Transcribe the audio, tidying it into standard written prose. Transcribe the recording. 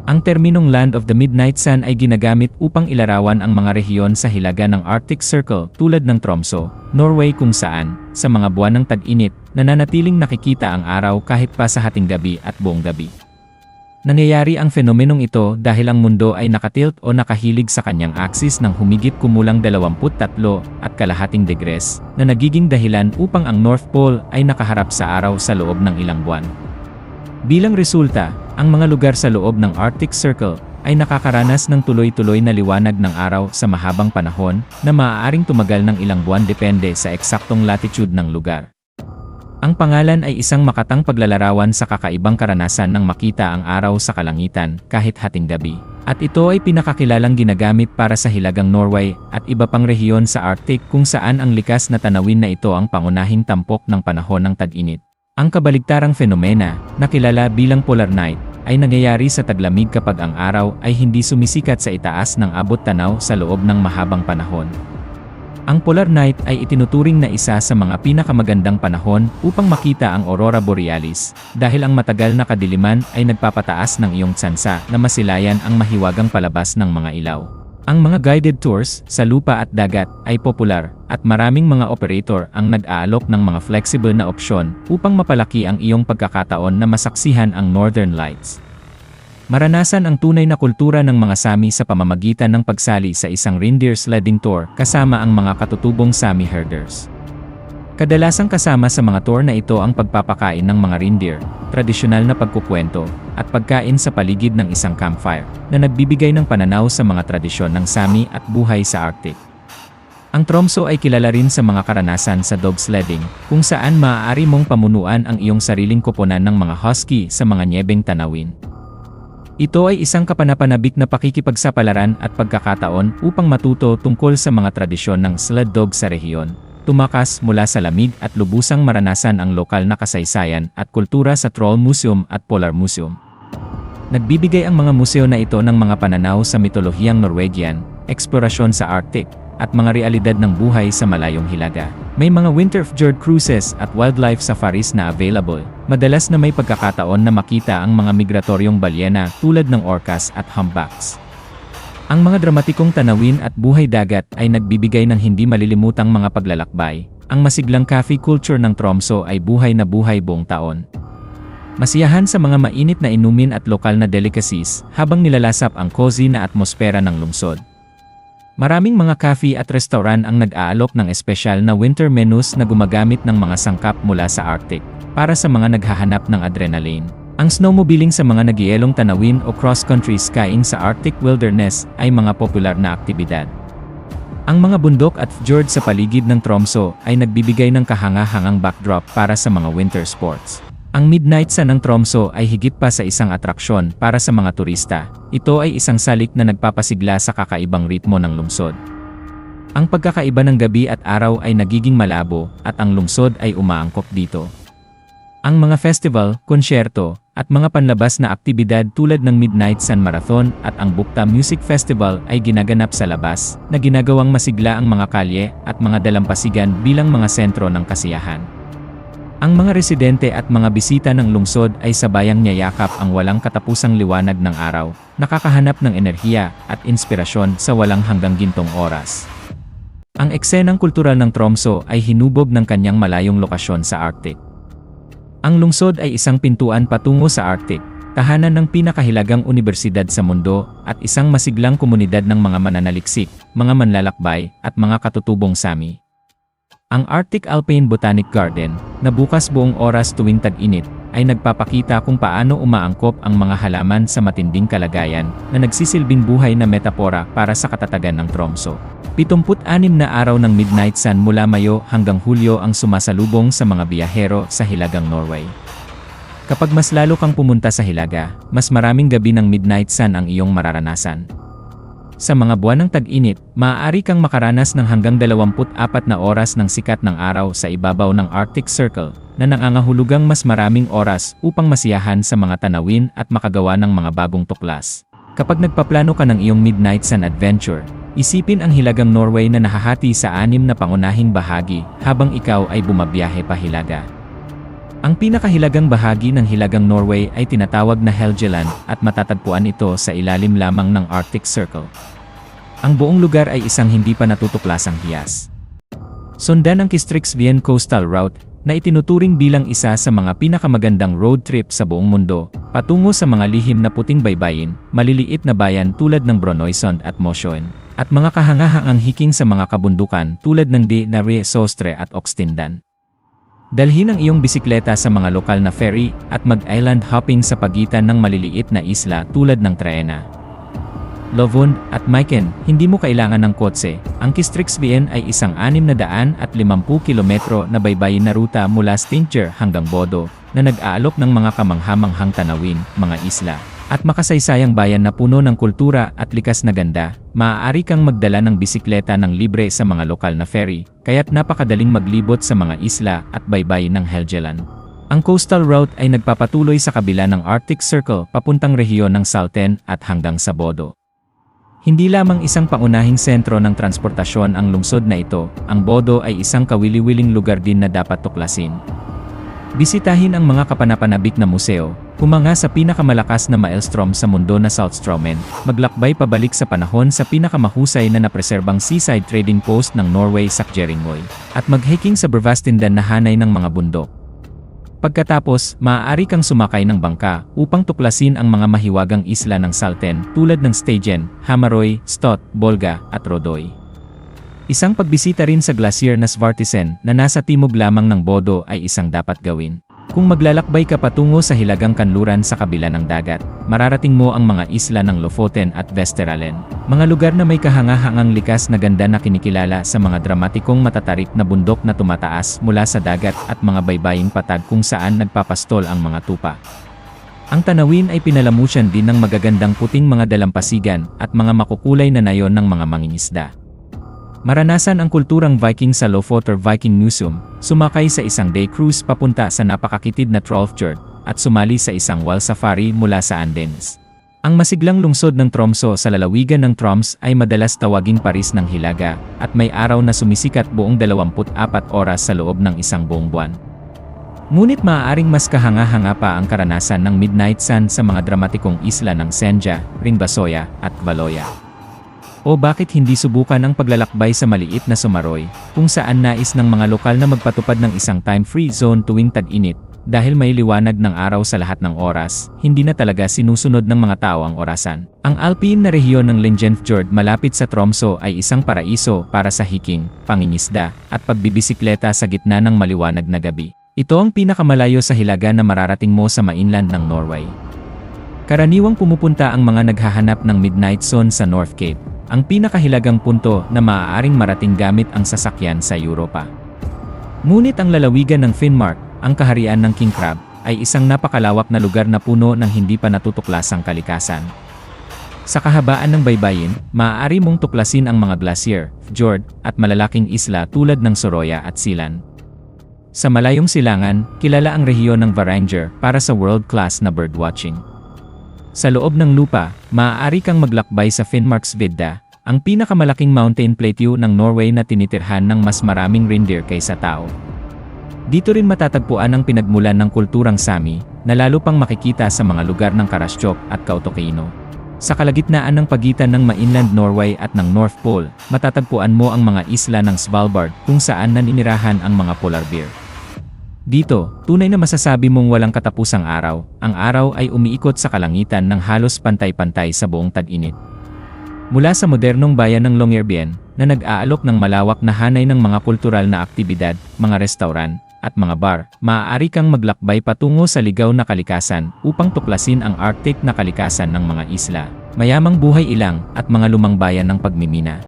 Ang terminong Land of the Midnight Sun ay ginagamit upang ilarawan ang mga rehiyon sa hilaga ng Arctic Circle tulad ng Tromso, Norway kung saan, sa mga buwan ng tag-init, nananatiling nakikita ang araw kahit pa sa hating gabi at buong gabi. Nangyayari ang fenomenong ito dahil ang mundo ay nakatilt o nakahilig sa kanyang axis ng humigit kumulang 23.5 degrees, na nagiging dahilan upang ang North Pole ay nakaharap sa araw sa loob ng ilang buwan. Bilang resulta, ang mga lugar sa loob ng Arctic Circle ay nakakaranas ng tuloy-tuloy na liwanag ng araw sa mahabang panahon na maaaring tumagal ng ilang buwan depende sa eksaktong latitude ng lugar. Ang pangalan ay isang makatang paglalarawan sa kakaibang karanasan ng makita ang araw sa kalangitan kahit hating gabi. At ito ay pinakakilalang ginagamit para sa hilagang Norway at iba pang rehiyon sa Arctic kung saan ang likas na tanawin na ito ang pangunahing tampok ng panahon ng tag-init. Ang kabaligtarang fenomena, na kilala bilang polar night, ay nangyayari sa taglamig kapag ang araw ay hindi sumisikat sa itaas ng abot tanaw sa loob ng mahabang panahon. Ang polar night ay itinuturing na isa sa mga pinakamagandang panahon upang makita ang aurora borealis, dahil ang matagal na kadiliman ay nagpapataas ng iyong tsansa na masilayan ang mahiwagang palabas ng mga ilaw. Ang mga guided tours sa lupa at dagat ay popular, at maraming mga operator ang nag-aalok ng mga flexible na opsyon upang mapalaki ang iyong pagkakataon na masaksihan ang Northern Lights. Maranasan ang tunay na kultura ng mga Sami sa pamamagitan ng pagsali sa isang reindeer sledding tour kasama ang mga katutubong Sami herders. Kadalasang kasama sa mga tour na ito ang pagpapakain ng mga reindeer, tradisyonal na pagkukwento, at pagkain sa paligid ng isang campfire, na nagbibigay ng pananaw sa mga tradisyon ng Sami at buhay sa Arctic. Ang Tromso ay kilala rin sa mga karanasan sa dog sledding, kung saan maaari mong pamunuan ang iyong sariling koponan ng mga husky sa mga nyebeng tanawin. Ito ay isang kapanapanabik na pakikipagsapalaran at pagkakataon upang matuto tungkol sa mga tradisyon ng sled dog sa rehiyon, tumakas mula sa lamig at lubusang maranasan ang lokal na kasaysayan at kultura sa Troll Museum at Polar Museum. Nagbibigay ang mga museo na ito ng mga pananaw sa mitolohiyang Norwegian, eksplorasyon sa Arctic, at mga realidad ng buhay sa malayong hilaga. May mga winter-fjord cruises at wildlife safaris na available, madalas na may pagkakataon na makita ang mga migratoryong balyena tulad ng orcas at humpbacks. Ang mga dramatikong tanawin at buhay dagat ay nagbibigay ng hindi malilimutang mga paglalakbay. Ang masiglang coffee culture ng Tromso ay buhay na buhay buong taon. Masiyahan sa mga mainit na inumin at lokal na delicacies habang nilalasap ang cozy na atmosfera ng lungsod. Maraming mga cafe at restaurant ang nag-aalok ng espesyal na winter menus na gumagamit ng mga sangkap mula sa Arctic para sa mga naghahanap ng adrenaline. Ang snowmobiling sa mga nagyayelong tanawin o cross-country skiing sa Arctic wilderness ay mga popular na aktibidad. Ang mga bundok at fjord sa paligid ng Tromso ay nagbibigay ng kahanga-hangang backdrop para sa mga winter sports. Ang Midnight Sun ng Tromso ay higit pa sa isang atraksyon para sa mga turista. Ito ay isang salik na nagpapasigla sa kakaibang ritmo ng lungsod. Ang pagkakaiba ng gabi at araw ay nagiging malabo, at ang lungsod ay umaangkop dito. Ang mga festival, konsyerto, at mga panlabas na aktibidad tulad ng Midnight Sun Marathon at ang Bukta Music Festival ay ginaganap sa labas, na ginagawang masigla ang mga kalye at mga dalampasigan bilang mga sentro ng kasiyahan. Ang mga residente at mga bisita ng lungsod ay sabayang niyayakap ang walang katapusang liwanag ng araw, nakakahanap ng enerhiya at inspirasyon sa walang hanggang gintong oras. Ang eksenang kultural ng Tromso ay hinubog ng kanyang malayong lokasyon sa Arctic. Ang lungsod ay isang pintuan patungo sa Arctic, tahanan ng pinakahilagang unibersidad sa mundo, at isang masiglang komunidad ng mga mananaliksik, mga manlalakbay, at mga katutubong Sami. Ang Arctic Alpine Botanic Garden, na bukas buong oras tuwing tag-init, ay nagpapakita kung paano umaangkop ang mga halaman sa matinding kalagayan na nagsisilbing buhay na metapora para sa katatagan ng Tromso. 76 na araw ng Midnight Sun mula Mayo hanggang Hulyo ang sumasalubong sa mga biyahero sa Hilagang Norway. Kapag mas lalo kang pumunta sa Hilaga, mas maraming gabi ng Midnight Sun ang iyong mararanasan. Sa mga buwan ng tag-init, maaari kang makaranas ng hanggang 24 na oras ng sikat ng araw sa ibabaw ng Arctic Circle, na nangangahulugang mas maraming oras upang masiyahan sa mga tanawin at makagawa ng mga bagong tuklas. Kapag nagpaplano ka ng iyong Midnight Sun adventure, isipin ang Hilagang Norway na nahahati sa 6 na pangunahing bahagi habang ikaw ay bumabiyahe pa hilaga. Ang pinakahilagang bahagi ng Hilagang Norway ay tinatawag na Helgeland at matatagpuan ito sa ilalim lamang ng Arctic Circle. Ang buong lugar ay isang hindi pa natutuklasang hiyas. Sundan ang Kistriksvien Coastal Route na itinuturing bilang isa sa mga pinakamagandang road trip sa buong mundo, patungo sa mga lihim na puting baybayin, maliliit na bayan tulad ng Brønnøysund at Mosjøen, at mga kahangahangang hiking sa mga kabundukan tulad ng Dinare Sostre at Okstindan. Dalhin ang iyong bisikleta sa mga lokal na ferry at mag-island hopping sa pagitan ng maliliit na isla tulad ng Træna, Lovund at Myken. Hindi mo kailangan ng kotse. Ang Kistriksvien ay isang 650 kilometro na baybayin na ruta mula Steinkjer hanggang Bodo na nag-aalok ng mga kamanghamanghang tanawin, mga isla, at makasaysayang bayan na puno ng kultura at likas na ganda. Maaari kang magdala ng bisikleta ng libre sa mga lokal na ferry, kaya't napakadaling maglibot sa mga isla at baybayin ng Helgeland. Ang coastal route ay nagpapatuloy sa kabila ng Arctic Circle papuntang rehiyon ng Salten at hanggang sa Bodo. Hindi lamang isang pangunahing sentro ng transportasyon ang lungsod na ito, ang Bodo ay isang kawili-wiling lugar din na dapat tuklasin. Bisitahin ang mga kapanapanabik na museo, humanga sa pinakamalakas na maelstrom sa mundo na Saltstraumen, maglakbay pabalik sa panahon sa pinakamahusay na napreserbang seaside trading post ng Norway sa Kjerringøy, at mag-hiking sa Brøvastindan na hanay ng mga bundok. Pagkatapos, maaari kang sumakay ng bangka upang tuklasin ang mga mahiwagang isla ng Salten tulad ng Steigen, Hamarøy, Stott, Bolga, at Rodoy. Isang pagbisita rin sa glacier na Svartisen na nasa timog lamang ng Bodo ay isang dapat gawin. Kung maglalakbay ka patungo sa Hilagang Kanluran sa kabila ng dagat, mararating mo ang mga isla ng Lofoten at Vesterålen, mga lugar na may kahangahangang likas na ganda na kinikilala sa mga dramatikong matatarik na bundok na tumataas mula sa dagat at mga baybaying patag kung saan nagpapastol ang mga tupa. Ang tanawin ay pinalamusan din ng magagandang puting mga dalampasigan at mga makukulay na nayon ng mga mangingisda. Maranasan ang kulturang Viking sa Lofoter Viking Museum, sumakay sa isang day cruise papunta sa napakakitid na Trollfjord, at sumali sa isang wall safari mula sa Andes. Ang masiglang lungsod ng Tromsø sa lalawigan ng Troms ay madalas tawaging Paris ng Hilaga, at may araw na sumisikat buong 24 oras sa loob ng isang buong buwan. Ngunit maaaring mas kahanga-hanga pa ang karanasan ng midnight sun sa mga dramatikong isla ng Senja, Ringvasoya, at Kvaløya. O bakit hindi subukan ang paglalakbay sa maliit na Sumaroy, kung saan nais ng mga lokal na magpatupad ng isang time-free zone tuwing tag-init, dahil may liwanag ng araw sa lahat ng oras, hindi na talaga sinusunod ng mga tao ang orasan. Ang alpine na rehiyon ng Lyngenfjord malapit sa Tromsø ay isang paraiso para sa hiking, pangingisda, at pagbibisikleta sa gitna ng maliwanag na gabi. Ito ang pinakamalayo sa hilaga na mararating mo sa mainland ng Norway. Karaniwang pumupunta ang mga naghahanap ng midnight sun sa North Cape, ang pinakahilagang punto na maaaring marating gamit ang sasakyan sa Europa. Ngunit ang lalawigan ng Finnmark, ang kaharian ng King Crab, ay isang napakalawak na lugar na puno ng hindi pa natutuklasang kalikasan. Sa kahabaan ng baybayin, maaari mong tuklasin ang mga glacier, fjord, at malalaking isla tulad ng Soroya at Sealand. Sa malayong silangan, kilala ang rehiyon ng Varanger para sa world-class na birdwatching. Sa loob ng lupa, maaari kang maglakbay sa Finnmarksvidda, ang pinakamalaking mountain plateau ng Norway na tinitirhan ng mas maraming reindeer kaysa tao. Dito rin matatagpuan ang pinagmulan ng kulturang Sami, na lalo pang makikita sa mga lugar ng Karasjok at Kautokeino. Sa kalagitnaan ng pagitan ng mainland Norway at ng North Pole, matatagpuan mo ang mga isla ng Svalbard kung saan naninirahan ang mga polar bear. Dito, tunay na masasabi mong walang katapusang araw. Ang araw ay umiikot sa kalangitan ng halos pantay-pantay sa buong tag-init. Mula sa modernong bayan ng Longyearbyen, na nag-aalok ng malawak na hanay ng mga kultural na aktibidad, mga restauran, at mga bar, maaari kang maglakbay patungo sa ligaw na kalikasan upang tuklasin ang Arctic na kalikasan ng mga isla, mayamang buhay ilang, at mga lumang bayan ng pagmimina.